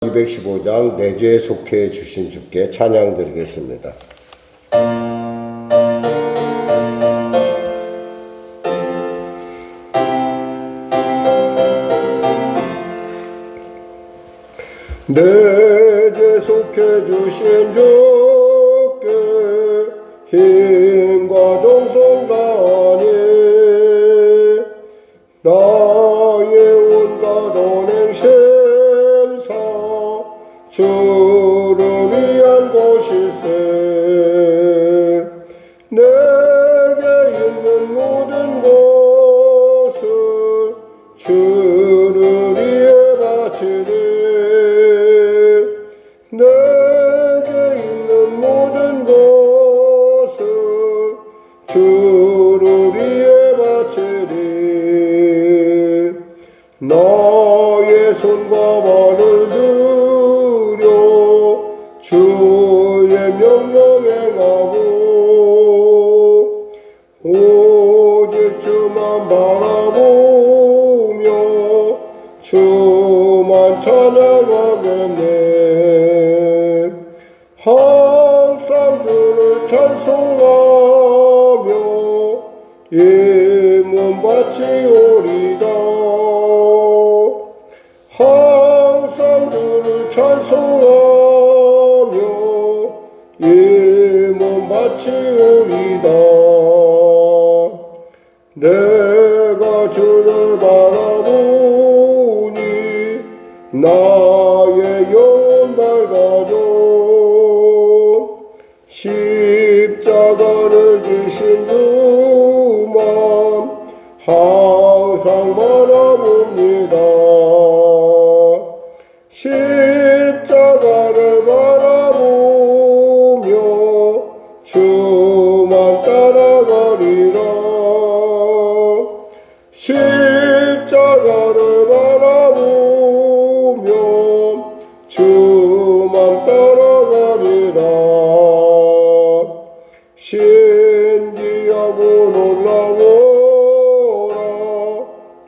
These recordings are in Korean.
215장 내 죄에 속해 주신 주께 찬양 드리겠습니다. 내 죄 속해 주신 주께 힘과 정성 다하니 나의 온갖 언행심 주를 위한 곳일세. 내게 있는 모든 것을 주를 위해 바치리. 내게 있는 모든 것을 주를 위해 바치리. 나의 손과 발을 들여 주의 명령 행하고 오직 주만 바라보며 주만 찬양하겠네. 항상 주를 찬송하며 이 몸 바치오리다. 항상 주를 찬송하며 이 몸 바치오리다. 내가 주를 바라보니 나의 영혼 밝아져. 십자가를 지신 주만 항상 바라봅니다. 십자가를 바라보며 주만 따라가리라. 십자가를 바라보며 주만 따라가리라. 신기하고 놀라워라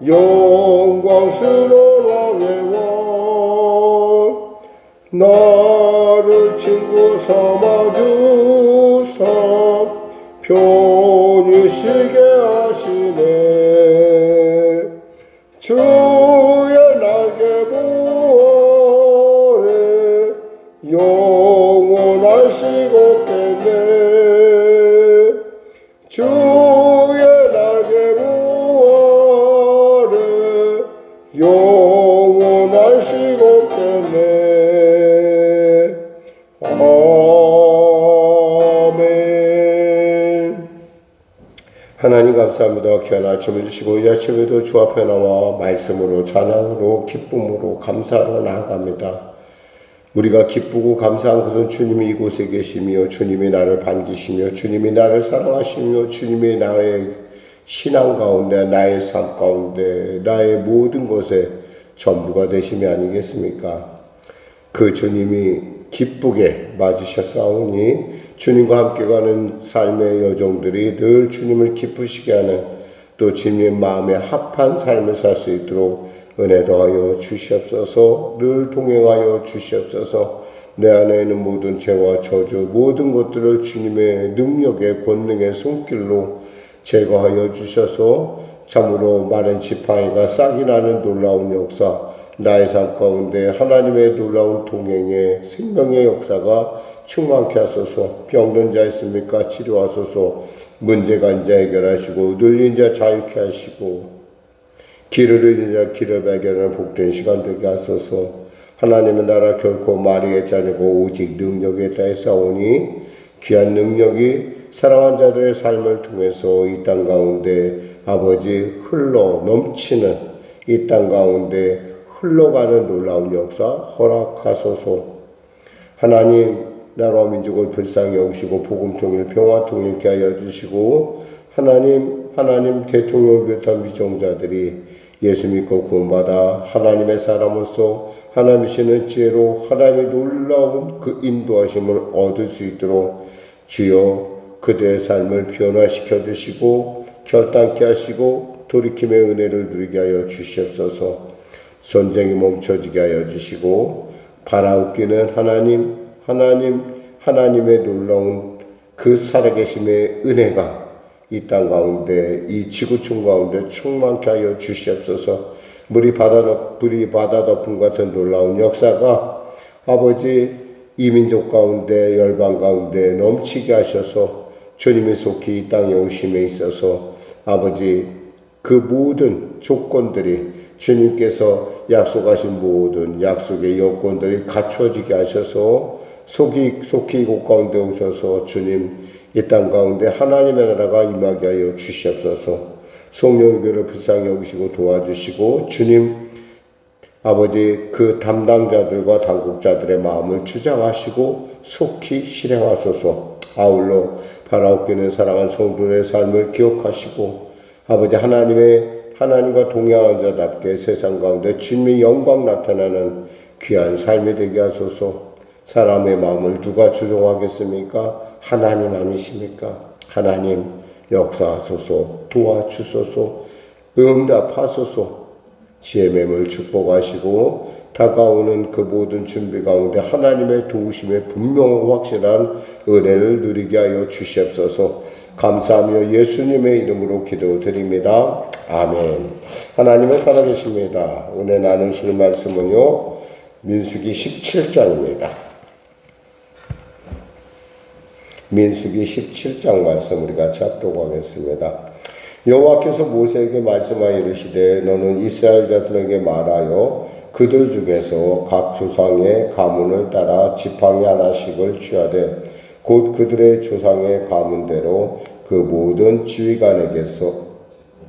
영광스러운 왕의 왕. 나를 친구 삼아주사 편히 쉬게 하시네. 주의 날개 보아래 영원한 시god겠네. 주의 날개 보아래 영원한 시god겠네. 아멘. 하나님 감사합니다. 귀한 아침을 주시고 이 아침에도 주 앞에 나와 말씀으로 찬양으로 기쁨으로 감사로 나아갑니다. 우리가 기쁘고 감사한 것은 주님이 이곳에 계시며 주님이 나를 반기시며 주님이 나를 사랑하시며 주님이 나의 신앙 가운데 나의 삶 가운데 나의 모든 것에 전부가 되심이 아니겠습니까? 그 주님이 기쁘게 맞으셨사오니 주님과 함께 가는 삶의 여정들이 늘 주님을 기쁘시게 하는 또 주님의 마음에 합한 삶을 살 수 있도록 은혜 더하여 주시옵소서. 늘 동행하여 주시옵소서. 내 안에 있는 모든 죄와 저주 모든 것들을 주님의 능력의 권능의 손길로 제거하여 주셔서 참으로 마른 지팡이가 싹이 나는 놀라운 역사, 나의 삶 가운데 하나님의 놀라운 동행의 생명의 역사가 충만케 하소서. 병든 자 있습니까? 치료하소서. 문제가 있는 자 해결하시고 눌린 자 자유케 하시고 길을 잃은 자 길을 발견하는 복된 시간 되게 하소서. 하나님의 나라 결코 말이 짜니고 오직 능력에 따라 싸우니 귀한 능력이 사랑한 자들의 삶을 통해서 이 땅 가운데 아버지 흘러 넘치는 이 땅 가운데 흘러가는 놀라운 역사 허락하소서. 하나님 나라와 민족을 불쌍히 여기시고 복음 통일 평화 통일케 하여 주시고 하나님 대통령을 비롯한 미정자들이 예수 믿고 구원받아 하나님의 사람으로서 하나님이시는 지혜로 하나님의 놀라운 그 인도하심을 얻을 수 있도록 주여 그들의 삶을 변화시켜 주시고 결단케 하시고 돌이킴의 은혜를 누리게 하여 주시옵소서. 전쟁이 멈춰지게 하여 주시고 바라옵기는 하나님의 놀라운 그 살아계심의 은혜가 이 땅 가운데, 이 지구촌 가운데 충만케 하여 주시옵소서. 물이 바다 덮음 같은 놀라운 역사가 아버지 이 민족 가운데, 열방 가운데 넘치게 하셔서 주님이 속히 이 땅에 오심에 있어서 아버지 그 모든 조건들이, 주님께서 약속하신 모든 약속의 여건들이 갖춰지게 하셔서 속히 이곳 가운데 오셔서 주님 이 땅 가운데 하나님의 나라가 임하게 하여 주시옵소서. 성령의 교회를 불쌍히 여기시고 도와주시고 주님 아버지 그 담당자들과 당국자들의 마음을 주장하시고 속히 실행하소서. 아울러 바라옵기는 사랑한 성도의 삶을 기억하시고 아버지 하나님과 동행한 자답게 세상 가운데 주님의 영광 나타나는 귀한 삶이 되게 하소서. 사람의 마음을 누가 조종하겠습니까? 하나님 아니십니까? 하나님 역사하소서. 도와주소서. 응답하소서. 지혜 맴을 축복하시고 다가오는 그 모든 준비 가운데 하나님의 도우심에 분명하고 확실한 은혜를 누리게 하여 주시옵소서. 감사하며 예수님의 이름으로 기도드립니다. 아멘. 하나님은 살아계십니다. 오늘 나누실 말씀은요, 민수기 17장입니다. 민수기 17장 말씀 우리 같이 합독하겠습니다. 여호와께서 모세에게 말씀하여 이르시되 너는 이스라엘 자손에게 말하여 그들 중에서 각 조상의 가문을 따라 지팡이 하나씩을 취하되 곧 그들의 조상의 가문대로 그 모든 지휘관에게서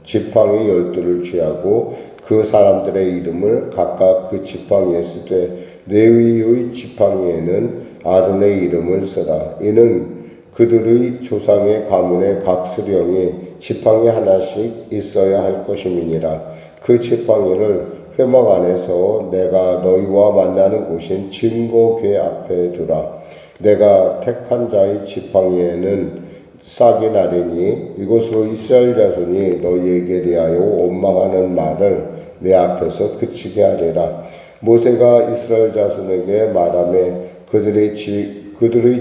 지팡이 12를 취하고 그 사람들의 이름을 각각 그 지팡이에 쓰되 레위의 지팡이에는 아론의 이름을 쓰라. 이는 그들의 조상의 가문의 각 수령이 지팡이 하나씩 있어야 할 것임이니라. 그 지팡이를 회막 안에서 내가 너희와 만나는 곳인 증거궤 앞에 두라. 내가 택한 자의 지팡이에는 싹이 나리니 이것으로 이스라엘 자손이 너희에게 대하여 원망하는 말을 내 앞에서 그치게 하리라. 모세가 이스라엘 자손에게 말하며 그들의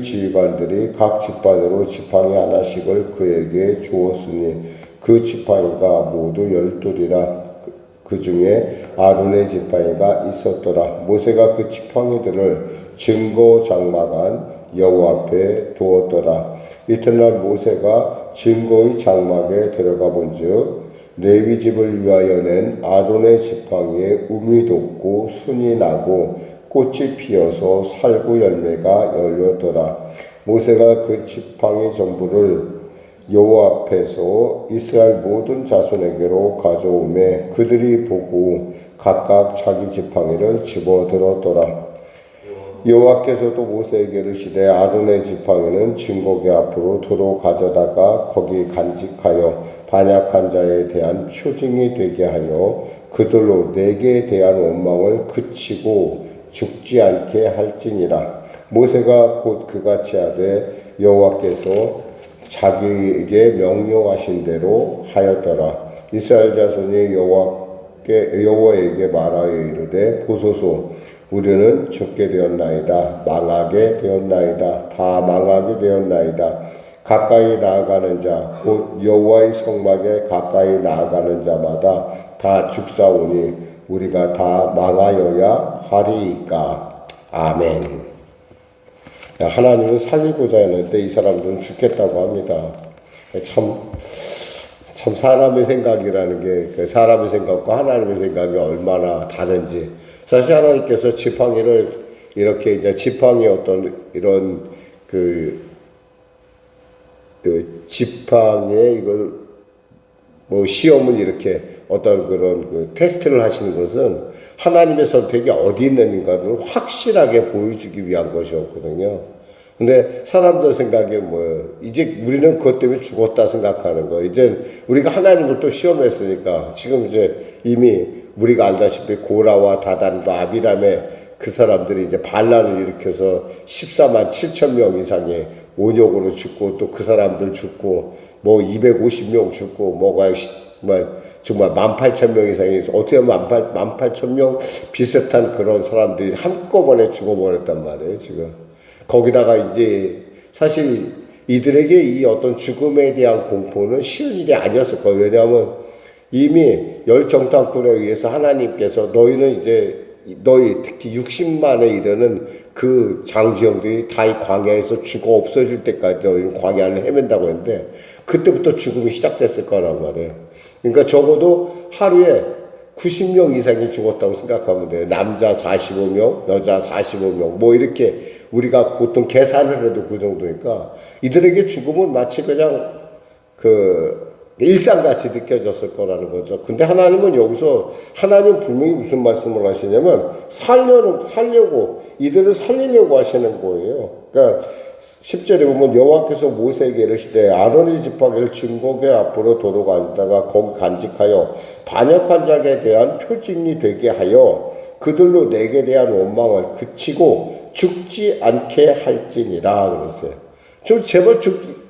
지휘관들이 각 집단으로 지팡이 하나씩을 그에게 주었으니 그 지팡이가 모두 12이라. 그 중에 아론의 지팡이가 있었더라. 모세가 그 지팡이들을 증거 장막 안 여호와 앞에 두었더라. 이튿날 모세가 증거의 장막에 들어가 본즉 레위 집을 위하여 낸 아론의 지팡이에 움이 돋고 순이 나고 꽃이 피어서 살구 열매가 열렸더라. 모세가 그 지팡이 전부를 여호와 앞에서 이스라엘 모든 자손에게로 가져오매 그들이 보고 각각 자기 지팡이를 집어들었더라. 여호와께서도 모세에게 이르시되 아론의 지팡이는 증거궤 앞으로 도로 가져다가 거기 간직하여 반역한 자에 대한 표징이 되게 하여 그들로 내게 대한 원망을 그치고 죽지 않게 할지니라. 모세가 곧 그같이 하되 여호와께서 자기에게 명령하신 대로 하였더라. 이스라엘 자손이 여호와에게 말하여 이르되 보소서 우리는 죽게 되었나이다. 망하게 되었나이다. 다 망하게 되었나이다. 가까이 나아가는 자 곧 여호와의 성막에 가까이 나아가는 자마다 다 죽사오니 우리가 다 망하여야 하리이까. 아멘. 하나님은 살리고자 했는데 이 사람들은 죽겠다고 합니다. 참 사람의 생각이라는 게 사람의 생각과 하나님의 생각이 얼마나 다른지. 사실 하나님께서 지팡이를 이렇게 이제 지팡이 어떤 이런 그 지팡이에 이걸 뭐 시험을 이렇게 어떤 그런 그 테스트를 하시는 것은 하나님의 선택이 어디 있는가를 확실하게 보여주기 위한 것이었거든요. 근데 사람들 생각에 뭐예요? 이제 우리는 그것 때문에 죽었다 생각하는 거. 이제 우리가 하나님을 또 시험했으니까 지금 이제 이미 우리가 알다시피 고라와 다단과 아비람의 그 사람들이 이제 반란을 일으켜서 14만 7천 명 이상의 원역으로 죽고 또 그 사람들 죽고 뭐 250명 죽고 뭐가 정말 18,000명 이상이 어떻게 하면 18,000명 비슷한 그런 사람들이 한꺼번에 죽어버렸단 말이에요, 지금. 거기다가 이제 사실 이들에게 이 어떤 죽음에 대한 공포는 쉬운 일이 아니었을 거예요. 왜냐하면 이미 열 정탐꾼에 의해서 하나님께서 너희는 이제 너희 특히 60만에 이르는 그 장지형들이 다 이 광야에서 죽어 없어질 때까지 너희는 광야를 헤맨다고 했는데 그때부터 죽음이 시작됐을 거란 말이에요. 그러니까 적어도 하루에 90명 이상이 죽었다고 생각하면 돼요. 남자 45명, 여자 45명, 뭐 이렇게 우리가 보통 계산을 해도 그 정도니까 이들에게 죽음은 마치 그냥 일상같이 느껴졌을 거라는 거죠. 근데 하나님은 여기서, 하나님 분명히 무슨 말씀을 하시냐면, 살려고, 이들을 살리려고 하시는 거예요. 그러니까, 10절에 보면 여호와께서 모세에게 이르시되 아론의 지파를 증거궤 앞으로 도로 가다가 거기 간직하여 반역한 자에 대한 표징이 되게 하여 그들로 내게 대한 원망을 그치고 죽지 않게 할지니라 그랬어요. 좀 제발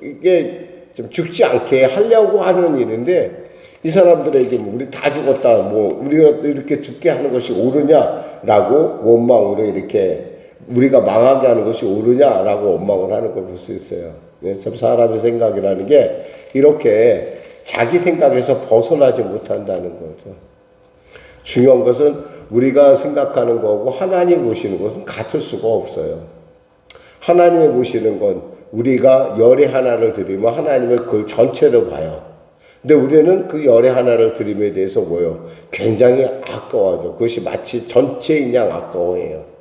이게 좀 죽지 않게 하려고 하는 일인데 이 사람들에게 우리 다 죽었다, 우리가 이렇게 죽게 하는 것이 옳으냐라고 원망으로 이렇게 우리가 망하게 하는 것이 옳으냐라고 원망을 하는 걸 볼 수 있어요. 참 사람의 생각이라는 게 이렇게 자기 생각에서 벗어나지 못한다는 거죠. 중요한 것은 우리가 생각하는 거고 하나님 보시는 것은 같을 수가 없어요. 하나님이 보시는 건 우리가 열의 하나를 드리면 하나님은 그걸 전체로 봐요. 근데 우리는 그 열의 하나를 드림에 대해서 굉장히 아까워하죠. 그것이 마치 전체인 양 아까워해요.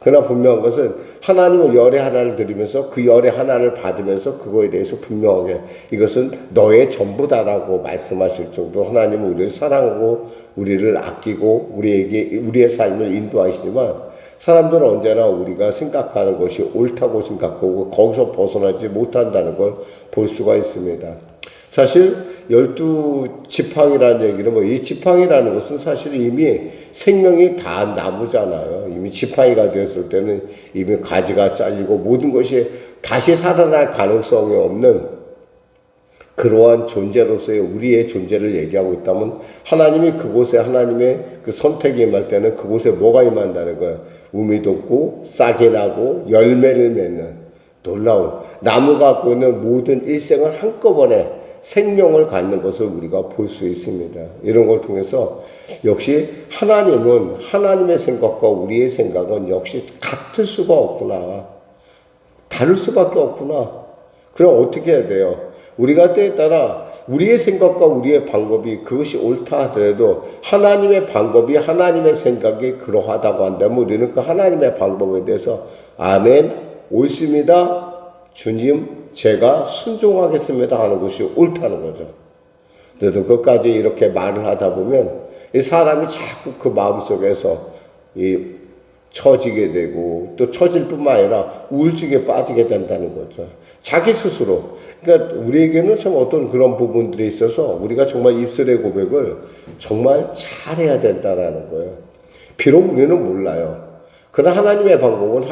그러나 분명한 것은 하나님은 열의 하나를 드리면서 그 열의 하나를 받으면서 그거에 대해서 분명하게 이것은 너의 전부다라고 말씀하실 정도로 하나님은 우리를 사랑하고 우리를 아끼고 우리의 삶을 인도하시지만 사람들은 언제나 우리가 생각하는 것이 옳다고 생각하고 거기서 벗어나지 못한다는 걸 볼 수가 있습니다. 사실 12지팡이라는 얘기는 이 지팡이라는 것은 사실 이미 생명이 다 나무잖아요. 이미 지팡이가 되었을 때는 이미 가지가 잘리고 모든 것이 다시 살아날 가능성이 없는 그러한 존재로서의 우리의 존재를 얘기하고 있다면 하나님이 그곳에 하나님의 그 선택이 임할 때는 그곳에 뭐가 임한다는 거예요. 우미 돋고 싹이 나고 열매를 맺는 놀라운 나무가 갖고 있는 모든 일생을 한꺼번에 생명을 갖는 것을 우리가 볼 수 있습니다. 이런 걸 통해서 역시 하나님은 하나님의 생각과 우리의 생각은 역시 같을 수가 없구나. 다를 수밖에 없구나. 그럼 어떻게 해야 돼요? 우리가 때에 따라 우리의 생각과 우리의 방법이 그것이 옳다 하더라도 하나님의 방법이 하나님의 생각이 그러하다고 한다면 우리는 그 하나님의 방법에 대해서 아멘, 옳습니다. 주님, 제가 순종하겠습니다 하는 것이 옳다는 거죠. 그래도 끝까지 이렇게 말을 하다 보면 이 사람이 자꾸 그 마음속에서 처지게 되고 또 처질 뿐만 아니라 우울증에 빠지게 된다는 거죠. 자기 스스로. 그러니까 우리에게는 참 어떤 그런 부분들이 있어서 우리가 정말 입술의 고백을 정말 잘해야 된다는 거예요. 비록 우리는 몰라요. 그러나 하나님의 방법은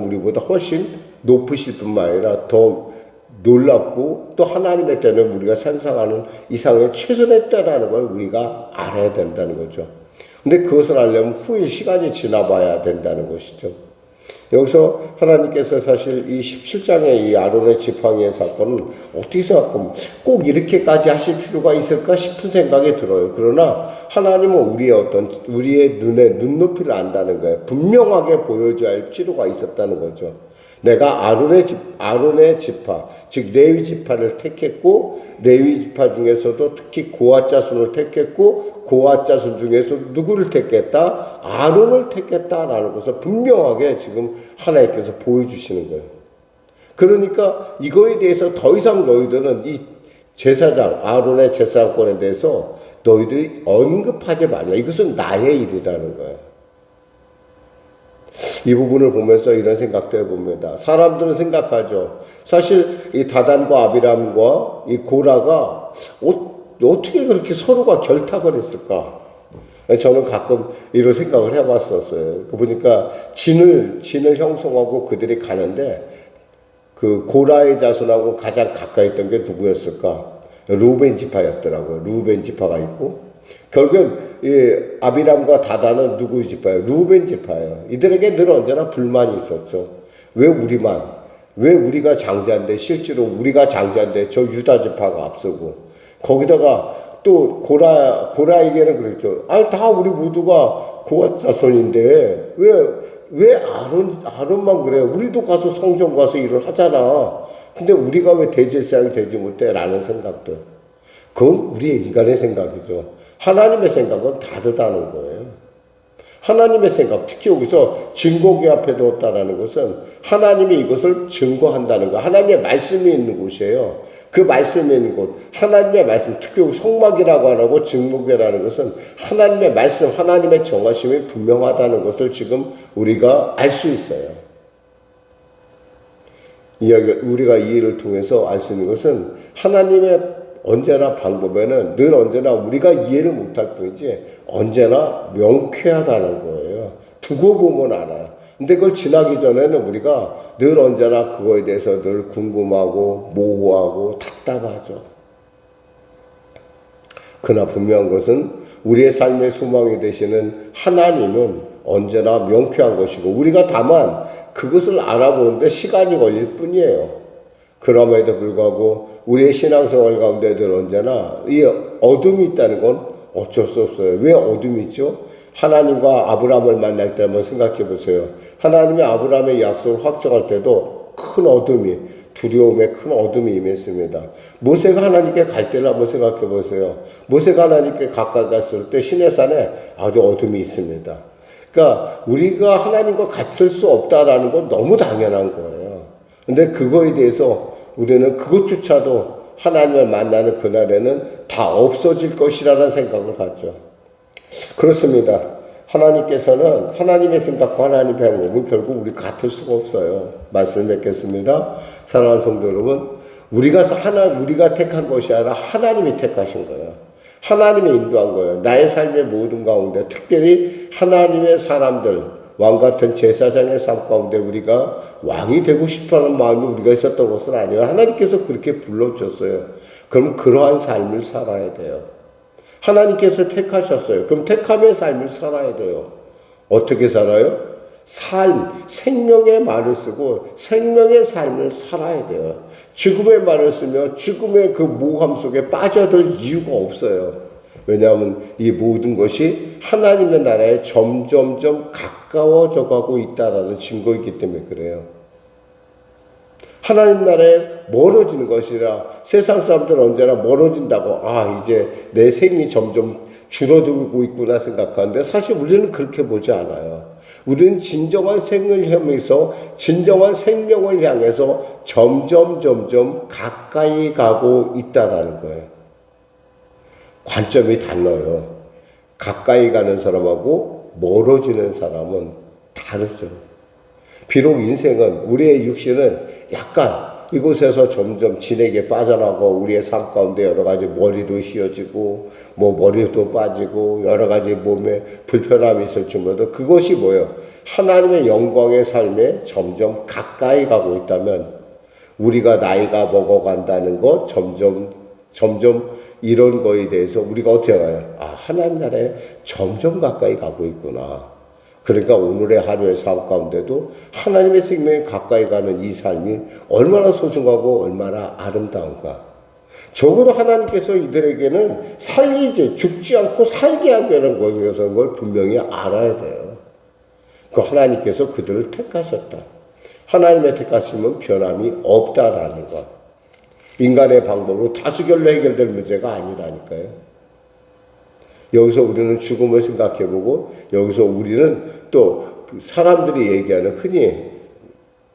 우리보다 훨씬 높으실 뿐만 아니라 더 놀랍고 또 하나님의 때는 우리가 상상하는 이상의 최선의 때라는 걸 우리가 알아야 된다는 거죠. 근데 그것을 알려면 후에 시간이 지나봐야 된다는 것이죠. 여기서 하나님께서 사실 이 17장의 이 아론의 지팡이의 사건은 어떻게 생각하면 꼭 이렇게까지 하실 필요가 있을까 싶은 생각이 들어요. 그러나 하나님은 우리의 눈높이를 안다는 거예요. 분명하게 보여줘야 할 필요가 있었다는 거죠. 내가 아론의 지파, 즉 레위 지파를 택했고 레위 지파 중에서도 특히 고핫 자손을 택했고 고핫 자손 중에서 누구를 택했다? 아론을 택했다라는 것을 분명하게 지금 하나님께서 보여주시는 거예요. 그러니까 이거에 대해서 더 이상 너희들은 이 제사장, 아론의 제사장권에 대해서 너희들이 언급하지 말라. 이것은 나의 일이라는 거예요. 이 부분을 보면서 이런 생각도 해봅니다. 사람들은 생각하죠. 사실 이 다단과 아비람과 이 고라가 어떻게 그렇게 서로가 결탁을 했을까? 저는 가끔 이런 생각을 해봤었어요. 보니까 진을 형성하고 그들이 가는데 그 고라의 자손하고 가장 가까이 있던 게 누구였을까? 루벤 지파였더라고요. 루벤 지파가 있고 결국은 이 아비람과 다다는 누구 지파예요? 루벤 지파예요. 이들에게 늘 언제나 불만이 있었죠. 왜 우리만? 왜 우리가 장자인데 실제로 우리가 장자인데 저 유다 지파가 앞서고 거기다가 또 고라에게는 그랬죠. 아니 다 우리 모두가 고앗 자손인데 왜 아론만 그래? 우리도 가서 성전 가서 일을 하잖아. 근데 우리가 왜 대제사장이 되지 못해? 라는 생각들. 그건 우리의 인간의 생각이죠. 하나님의 생각은 다르다는 거예요. 하나님의 생각, 특히 여기서 증거궤 앞에 두었다라는 것은 하나님이 이것을 증거한다는 거. 하나님의 말씀이 있는 곳이에요. 그 말씀이 있는 곳, 하나님의 말씀, 특히 성막이라고 안 하고 증거궤라는 것은 하나님의 말씀, 하나님의 정하심이 분명하다는 것을 지금 우리가 알 수 있어요. 우리가 이 일을 통해서 알 수 있는 것은 하나님의 언제나 방법에는 늘 언제나 우리가 이해를 못할 뿐이지 언제나 명쾌하다는 거예요. 두고 보면 알아요. 근데 그걸 지나기 전에는 우리가 늘 언제나 그거에 대해서 늘 궁금하고 모호하고 답답하죠. 그러나 분명한 것은 우리의 삶의 소망이 되시는 하나님은 언제나 명쾌한 것이고 우리가 다만 그것을 알아보는데 시간이 걸릴 뿐이에요. 그럼에도 불구하고 우리의 신앙생활 가운데 늘 언제나 이 어둠이 있다는 건 어쩔 수 없어요. 왜 어둠이 있죠? 하나님과 아브라함을 만날 때 한번 생각해 보세요. 하나님이 아브라함의 약속을 확정할 때도 큰 어둠이, 두려움의 큰 어둠이 임했습니다. 모세가 하나님께 갈 때를 한번 생각해 보세요. 모세가 하나님께 가까이 갔을 때 시내산에 아주 어둠이 있습니다. 그러니까 우리가 하나님과 같을 수 없다라는 건 너무 당연한 거예요. 근데 그거에 대해서 우리는 그것조차도 하나님을 만나는 그날에는 다 없어질 것이라는 생각을 갖죠. 그렇습니다. 하나님께서는 하나님의 생각과 하나님의 행복은 결국 우리 같을 수가 없어요. 말씀 맺겠습니다. 사랑하는 성도 여러분, 우리가 택한 것이 아니라 하나님이 택하신 거예요. 하나님이 인도한 거예요. 나의 삶의 모든 가운데 특별히 하나님의 사람들, 왕 같은 제사장의 삶 가운데 우리가 왕이 되고 싶어하는 마음이 우리가 있었던 것은 아니에요. 하나님께서 그렇게 불러주셨어요. 그럼 그러한 삶을 살아야 돼요. 하나님께서 택하셨어요. 그럼 택함의 삶을 살아야 돼요. 어떻게 살아요? 생명의 말을 쓰고 생명의 삶을 살아야 돼요. 죽음의 말을 쓰며 죽음의 그 모함 속에 빠져들 이유가 없어요. 왜냐하면 이 모든 것이 하나님의 나라에 점점점 가까워져 가고 있다라는 증거이기 때문에 그래요. 하나님 나라에 멀어지는 것이라 세상 사람들은 언제나 멀어진다고 이제 내 생이 점점 줄어들고 있구나 생각하는데 사실 우리는 그렇게 보지 않아요. 우리는 진정한 생을 향해서 진정한 생명을 향해서 점점 가까이 가고 있다라는 거예요. 관점이 달라요. 가까이 가는 사람하고 멀어지는 사람은 다르죠. 비록 인생은 우리의 육신은 약간 이곳에서 점점 진에게 빠져나가고 우리의 삶 가운데 여러 가지 머리도 휘어지고 머리도 빠지고 여러 가지 몸에 불편함이 있을지 몰라도 그것이 뭐예요? 하나님의 영광의 삶에 점점 가까이 가고 있다면 우리가 나이가 먹어간다는 것 점점 이런 거에 대해서 우리가 어떻게 알아요? 하나님 나라에 점점 가까이 가고 있구나. 그러니까 오늘의 하루의 삶 가운데도 하나님의 생명에 가까이 가는 이 삶이 얼마나 소중하고 얼마나 아름다운가. 적어도 하나님께서 이들에게는 죽지 않고 살게 하려는 것이라는 걸 분명히 알아야 돼요. 그 하나님께서 그들을 택하셨다. 하나님의 택하심은 변함이 없다라는 것. 인간의 방법으로 다수결로 해결될 문제가 아니라니까요. 여기서 우리는 죽음을 생각해보고 여기서 우리는 또 사람들이 얘기하는 흔히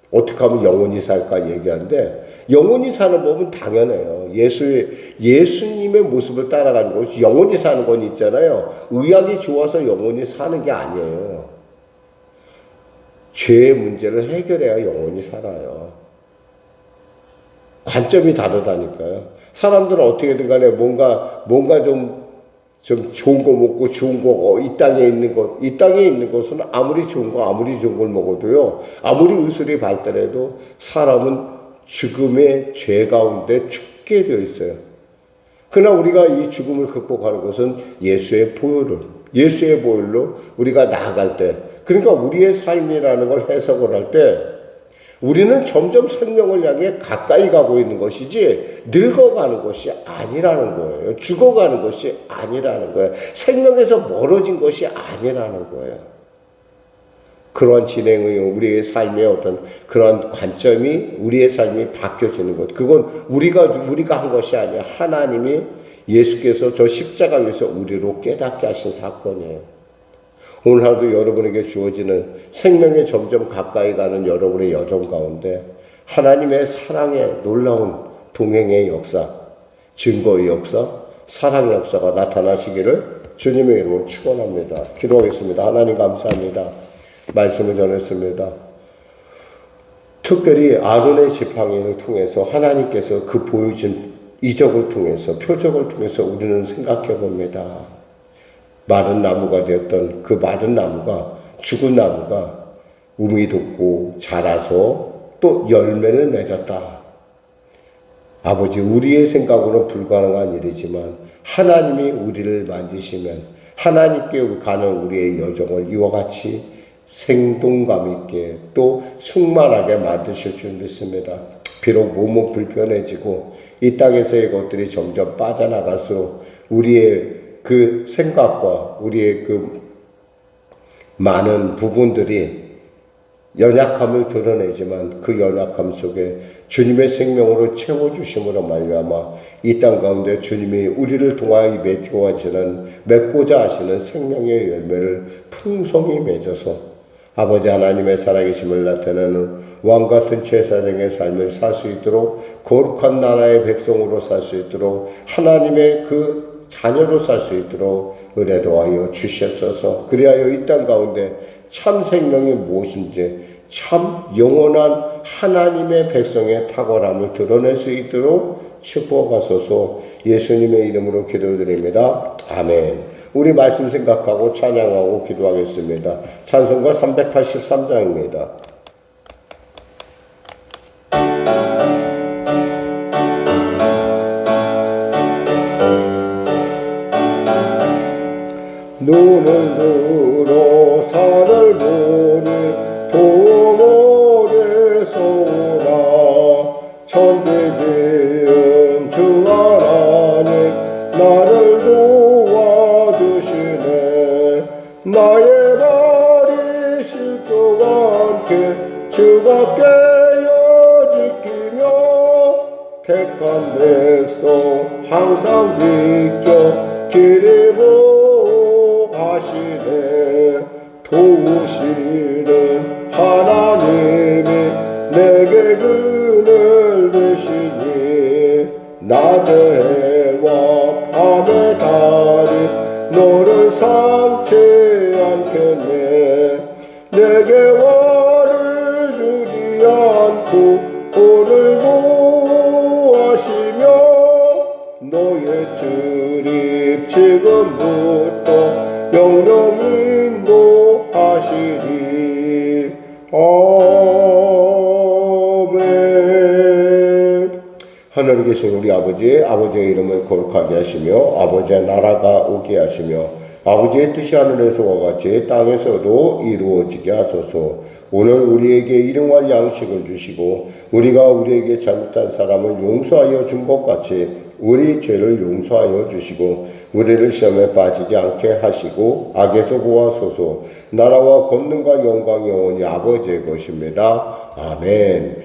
어떻게 하면 영원히 살까 얘기하는데 영원히 사는 법은 당연해요. 예수님의 모습을 따라가는 것이 영원히 사는 건 있잖아요. 의학이 좋아서 영원히 사는 게 아니에요. 죄의 문제를 해결해야 영원히 살아요. 관점이 다르다니까요. 사람들은 어떻게든 간에 뭔가 좀 좋은 거 먹고 좋은 거, 이 땅에 있는 것은 아무리 좋은 걸 먹어도요, 아무리 의술이 발달해도 사람은 죽음의 죄 가운데 죽게 되어 있어요. 그러나 우리가 이 죽음을 극복하는 것은 예수의 보혈로 우리가 나아갈 때, 그러니까 우리의 삶이라는 걸 해석을 할 때 우리는 점점 생명을 향해 가까이 가고 있는 것이지 늙어가는 것이 아니라는 거예요. 죽어가는 것이 아니라는 거예요. 생명에서 멀어진 것이 아니라는 거예요. 그러한 진행의 우리의 삶의 어떤 그러한 관점이 우리의 삶이 바뀌어지는 것. 그건 우리가 한 것이 아니야. 하나님이 예수께서 저 십자가 위에서 우리로 깨닫게 하신 사건이에요. 오늘 하루도 여러분에게 주어지는 생명에 점점 가까이 가는 여러분의 여정 가운데 하나님의 사랑의 놀라운 동행의 역사, 증거의 역사, 사랑의 역사가 나타나시기를 주님의 이름으로 축원합니다. 기도하겠습니다. 하나님 감사합니다. 말씀을 전했습니다. 특별히 아론의 지팡이를 통해서 하나님께서 그 보여준 이적을 통해서 표적을 통해서 우리는 생각해 봅니다. 마른 나무가 되었던 그 마른 나무가 죽은 나무가 우미 돋고 자라서 또 열매를 맺었다. 아버지, 우리의 생각으로는 불가능한 일이지만 하나님이 우리를 만지시면 하나님께 가는 우리의 여정을 이와 같이 생동감 있게 또 충만하게 만드실 줄 믿습니다. 비록 몸은 불편해지고 이 땅에서의 것들이 점점 빠져나갈수록 우리의 그 생각과 우리의 그 많은 부분들이 연약함을 드러내지만 그 연약함 속에 주님의 생명으로 채워주심으로 말미암아 이 땅 가운데 주님이 우리를 통하여 맺고자 하시는 생명의 열매를 풍성히 맺어서 아버지 하나님의 살아계심을 나타내는 왕같은 제사장의 삶을 살 수 있도록 거룩한 나라의 백성으로 살 수 있도록 하나님의 그 자녀로 살 수 있도록 은혜도하여 주시옵소서. 그리하여 이 땅 가운데 참 생명이 무엇인지 참 영원한 하나님의 백성의 탁월함을 드러낼 수 있도록 축복하소서. 예수님의 이름으로 기도드립니다. 아멘. 우리 말씀 생각하고 찬양하고 기도하겠습니다. 찬송가 383장입니다. 눈을 들어 산을 보니 도모래소나 천지지은 주 하나님 나를 도와주시네. 나의 발이 실족 않게 주가 깨어 지키며 택한 백성 항상 지켜 길이 하시네. 도우시는 하나님이 내게 그늘 되시니 낮의 해와 밤의 달이 너를 삼지 않겠네. 내게 화를 주지 않고 오늘 보하시며 너의 출입 지금부터 영영 인도하시리. 아멘. 하늘에 계신 우리 아버지의 이름을 거룩하게 하시며 아버지의 나라가 오게 하시며 아버지의 뜻이 하늘에서와 같이 땅에서도 이루어지게 하소서. 오늘 우리에게 일용할 양식을 주시고 우리가 우리에게 잘못한 사람을 용서하여 준 것 같이 우리 죄를 용서하여 주시고 우리를 시험에 빠지지 않게 하시고 악에서 구하소서. 나라와 권능과 영광이 영원히 아버지의 것입니다. 아멘.